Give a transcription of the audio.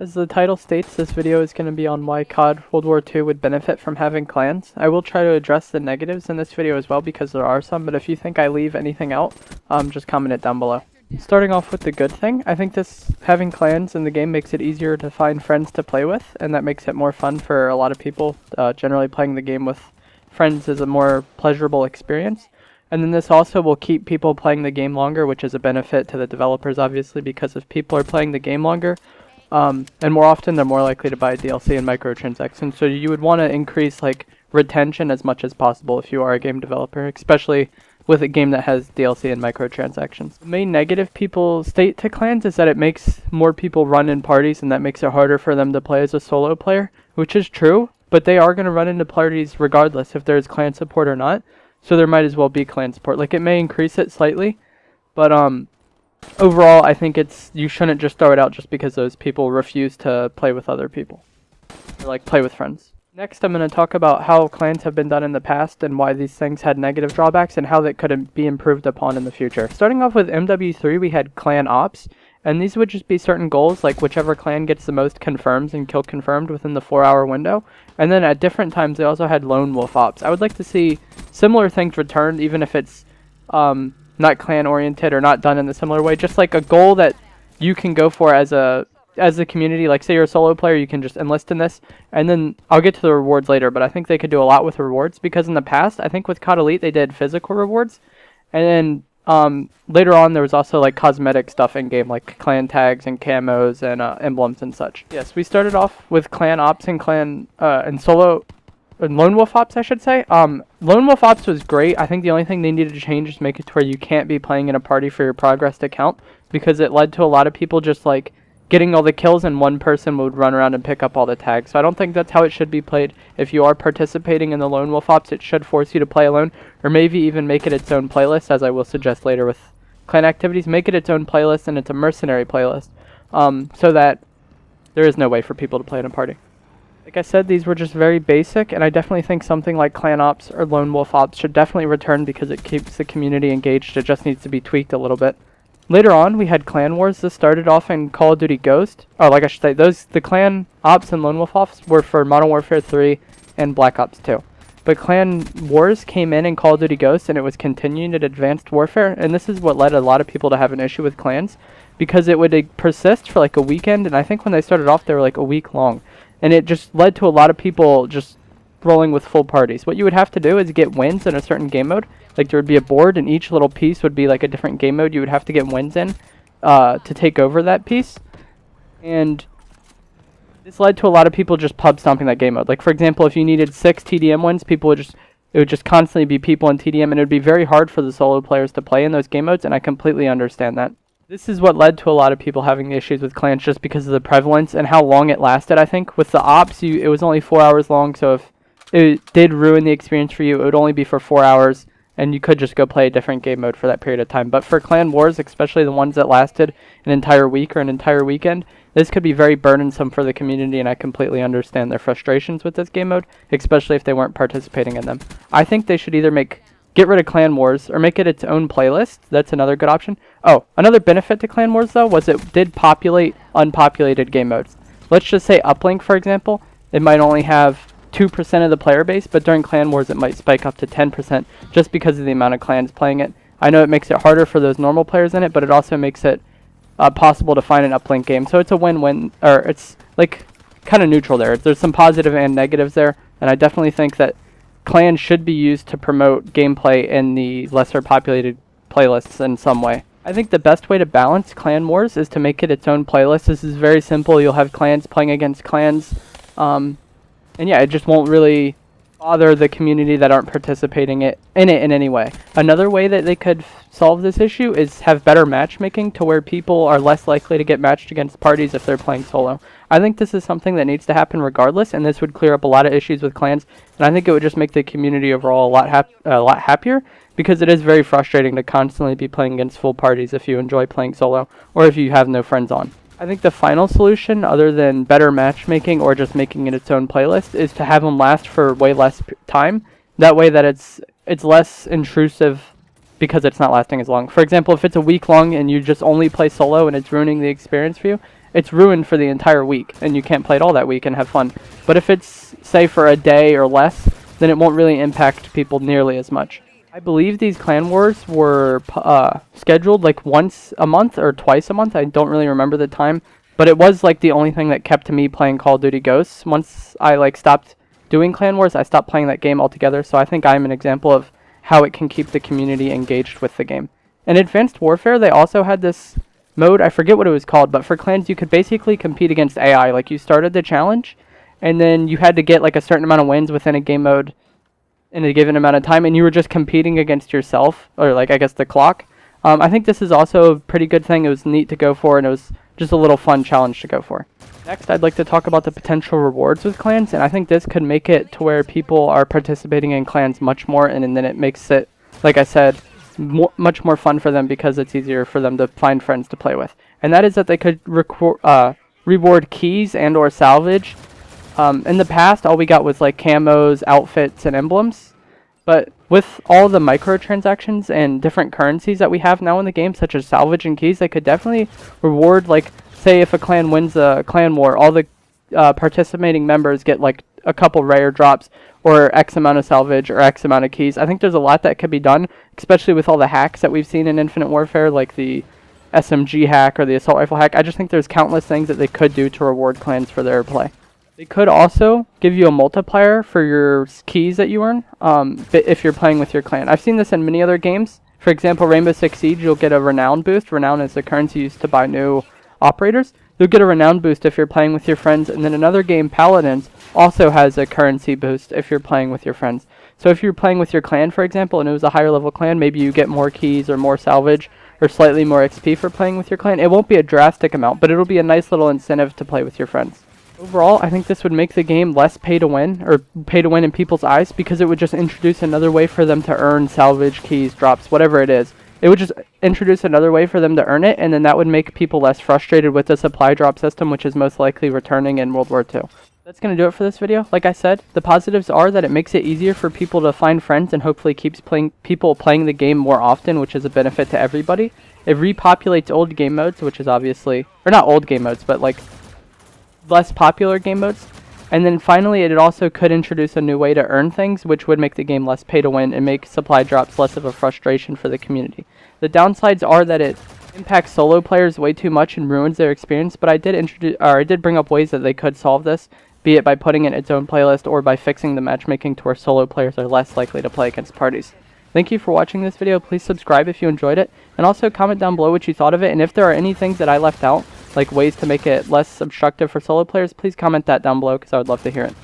As the title states, this video is going to be on why CoD WW2 would benefit from having clans. I will try to address the negatives in this video as well because there are some, but if you think I leave anything out, just comment it down below. Starting off with the good thing, I think having clans in the game makes it easier to find friends to play with, and that makes it more fun for a lot of people. Generally playing the game with friends is a more pleasurable experience. And then this also will keep people playing the game longer, which is a benefit to the developers obviously, because if people are playing the game longer, and more often they're more likely to buy DLC and microtransactions. So you would want to increase retention as much as possible if you are a game developer, especially with a game that has DLC and microtransactions. The main negative people state to clans is that it makes more people run in parties, and that makes it harder for them to play as a solo player, which is true, but they are going to run into parties regardless if there's clan support or not. So there might as well be clan support. It may increase it slightly, but overall, I think you shouldn't just throw it out just because those people refuse to play with other people, or play with friends. Next, I'm going to talk about how clans have been done in the past and why these things had negative drawbacks and how that could be improved upon in the future. Starting off with MW3, we had clan ops, and these would just be certain goals, like whichever clan gets the most confirms and kill confirmed within the 4-hour window. And then at different times, they also had lone wolf ops. I would like to see similar things returned, even if it's not clan oriented or not done in a similar way. Just like a goal that you can go for as a community. Say you're a solo player, you can just enlist in this, and then I'll get to the rewards later, but I think they could do a lot with rewards, because in the past, I think with CoD Elite, they did physical rewards, and then later on, there was also cosmetic stuff in game, like clan tags and camos and emblems and such. Yes, we started off with clan ops and clan and solo and lone wolf ops, I should say. Lone wolf ops was great. I think the only thing they needed to change is make it to where you can't be playing in a party for your progress to count, because it led to a lot of people just getting all the kills, and one person would run around and pick up all the tags. So I don't think that's how it should be played. If you are participating in the lone wolf ops, it should force you to play alone, or maybe even make it its own playlist, as I will suggest later with clan activities. Make it its own playlist, and it's a mercenary playlist, so that there is no way for people to play in a party. Like I said, these were just very basic, and I definitely think something like clan ops or lone wolf ops should definitely return because it keeps the community engaged. It just needs to be tweaked a little bit. Later on, we had clan wars. This started off in Call of Duty Ghost. The clan ops and lone wolf ops were for Modern Warfare 3 and Black Ops 2. But clan wars came in Call of Duty Ghost, and it was continued at Advanced Warfare, and this is what led a lot of people to have an issue with clans, because it would persist for a weekend, and I think when they started off, they were a week long. And it just led to a lot of people just rolling with full parties. What you would have to do is get wins in a certain game mode. There would be a board, and each little piece would be a different game mode you would have to get wins in to take over that piece. And this led to a lot of people just pub stomping that game mode. For example, if you needed 6 TDM wins, it would just constantly be people in TDM, and it would be very hard for the solo players to play in those game modes, and I completely understand that. This is what led to a lot of people having issues with clans, just because of the prevalence and how long it lasted, I think. With the ops, it was only 4 hours long, so if it did ruin the experience for you, it would only be for 4 hours, and you could just go play a different game mode for that period of time. But for clan wars, especially the ones that lasted an entire week or an entire weekend, this could be very burdensome for the community, and I completely understand their frustrations with this game mode, especially if they weren't participating in them. I think they should either get rid of clan wars or make it its own playlist. That's another good option. Oh, another benefit to clan wars, though, was it did populate unpopulated game modes. Let's just say Uplink, for example. It might only have 2% of the player base, but during clan wars it might spike up to 10% just because of the amount of clans playing it. I know it makes it harder for those normal players in it, but it also makes it possible to find an uplink game. So it's a win-win, or it's kind of neutral there. There's some positive and negatives there, and I definitely think that clans should be used to promote gameplay in the lesser populated playlists in some way. I think the best way to balance clan wars is to make it its own playlist. This is very simple. You'll have clans playing against clans, and yeah, it just won't really bother the community that aren't participating in it in any way. Another way that they could solve this issue is have better matchmaking, to where people are less likely to get matched against parties if they're playing solo. I think this is something that needs to happen regardless, and this would clear up a lot of issues with clans, and I think it would just make the community overall a lot happier, because it is very frustrating to constantly be playing against full parties if you enjoy playing solo, or if you have no friends on. I think the final solution, other than better matchmaking or just making it its own playlist, is to have them last for way less time. That way that it's less intrusive because it's not lasting as long. For example, if it's a week long and you just only play solo and it's ruining the experience for you, it's ruined for the entire week, and you can't play it all that week and have fun. But if it's, say, for a day or less, then it won't really impact people nearly as much. I believe these clan wars were scheduled like once a month or twice a month. I don't really remember the time, but it was like the only thing that kept me playing Call of Duty Ghosts. Once I like stopped doing clan wars, I stopped playing that game altogether. So I think I'm an example of how it can keep the community engaged with the game. In Advanced Warfare, they also had this mode, I forget what it was called, but for clans you could basically compete against AI. Like you started the challenge, and then you had to get like a certain amount of wins within a game mode in a given amount of time, and you were just competing against yourself, or like I guess the clock. I think this is also a pretty good thing. It was neat to go for, and it was just a little fun challenge to go for. Next, I'd like to talk about the potential rewards with clans, and I think this could make it to where people are participating in clans much more, and then it makes it, like I said, much more fun for them because it's easier for them to find friends to play with. And that is that they could reward keys and or salvage. In the past, all we got was like camos, outfits, and emblems. But with all the microtransactions and different currencies that we have now in the game, such as salvage and keys, they could definitely reward, like, say if a clan wins a clan war, all the participating members get like a couple rare drops or X amount of salvage or X amount of keys. I think there's a lot that could be done, especially with all the hacks that we've seen in Infinite Warfare, like the SMG hack or the assault rifle hack. I just think there's countless things that they could do to reward clans for their play. They could also give you a multiplier for your keys that you earn if you're playing with your clan. I've seen this in many other games. For example, Rainbow Six Siege, you'll get a renown boost. Renown is the currency used to buy new operators. You'll get a renown boost if you're playing with your friends. And then another game, Paladins, also has a currency boost if you're playing with your friends. So if you're playing with your clan, for example, and it was a higher level clan, maybe you get more keys or more salvage or slightly more XP for playing with your clan. It won't be a drastic amount, but it'll be a nice little incentive to play with your friends. Overall, I think this would make the game less pay to win, or pay to win in people's eyes, because it would just introduce another way for them to earn salvage, keys, drops, whatever it is. It would just introduce another way for them to earn it, and then that would make people less frustrated with the supply drop system, which is most likely returning in World War II. That's going to do it for this video. Like I said, the positives are that it makes it easier for people to find friends and hopefully keeps people playing the game more often, which is a benefit to everybody. It repopulates old game modes, which is obviously, or not old game modes, but like less popular game modes. And then finally, it also could introduce a new way to earn things, which would make the game less pay to win and make supply drops less of a frustration for the community. The downsides are that it impacts solo players way too much and ruins their experience, but I did bring up ways that they could solve this, be it by putting it in its own playlist or by fixing the matchmaking to where solo players are less likely to play against parties. Thank you for watching this video. Please subscribe if you enjoyed it, and also comment down below what you thought of it, and if there are any things that I left out, like ways to make it less obstructive for solo players, please comment that down below because I would love to hear it.